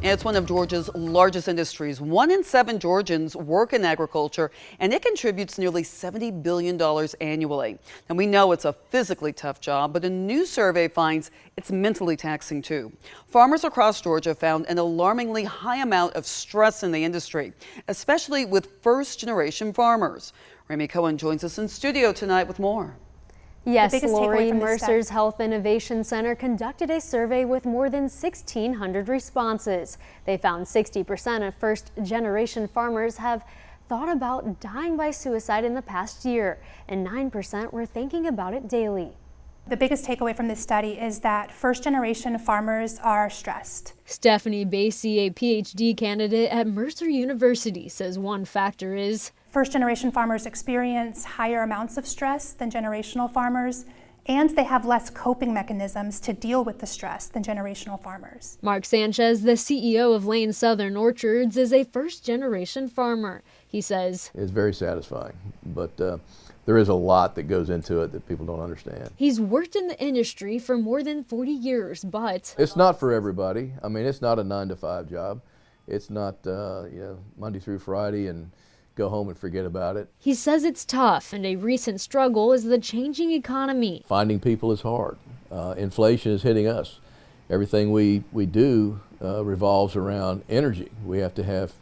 It's one of Georgia's largest industries. 1 in 7 Georgians work in agriculture, and it contributes nearly $70 billion annually. And we know it's a physically tough job, but a new survey finds it's mentally taxing too. Farmers across Georgia found an alarmingly high amount of stress in the industry, especially with first-generation farmers. Rami Cohen joins us in studio tonight with more. Yes, Lori, Mercer's Health Innovation Center conducted a survey with more than 1,600 responses. They found 60% of first-generation farmers have thought about dying by suicide in the past year, and 9% were thinking about it daily. The biggest takeaway from this study is that first-generation farmers are stressed. Stephanie Basie, a PhD candidate at Mercer University, says one factor is first-generation farmers experience higher amounts of stress than generational farmers, and they have less coping mechanisms to deal with the stress than generational farmers. Mark Sanchez, the CEO of Lane Southern Orchards, is a first-generation farmer. He says it's very satisfying, but there is a lot that goes into it that people don't understand. He's worked in the industry for more than 40 years, but it's not for everybody. I mean, it's not a 9-to-5 job. It's not Monday through Friday and go home and forget about it. He says it's tough, and a recent struggle is the changing economy. Finding people is hard. Inflation is hitting us. Everything we do revolves around energy. We have to have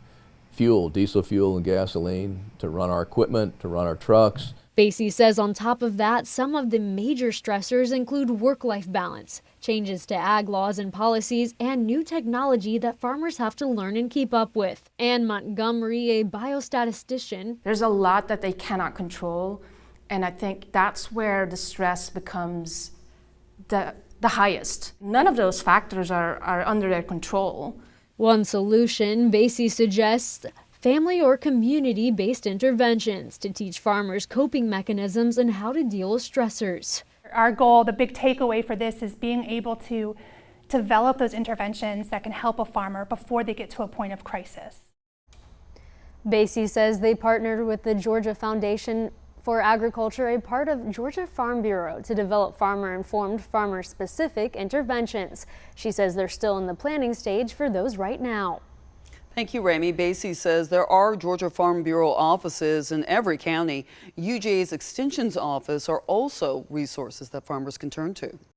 fuel, diesel fuel and gasoline to run our equipment, to run our trucks. Basie says on top of that, some of the major stressors include work-life balance, changes to ag laws and policies, and new technology that farmers have to learn and keep up with. Ann Montgomery, a biostatistician. There's a lot that they cannot control, and I think that's where the stress becomes the highest. None of those factors are under their control. One solution, Basie suggests, family or community-based interventions to teach farmers coping mechanisms and how to deal with stressors. Our goal, the big takeaway for this, is being able to develop those interventions that can help a farmer before they get to a point of crisis. Basie says they partnered with the Georgia Foundation for Agriculture, a part of Georgia Farm Bureau, to develop farmer-informed, farmer-specific interventions. She says they're still in the planning stage for those right now. Thank you, Rami. Basie says there are Georgia Farm Bureau offices in every county. UGA's Extension's office are also resources that farmers can turn to.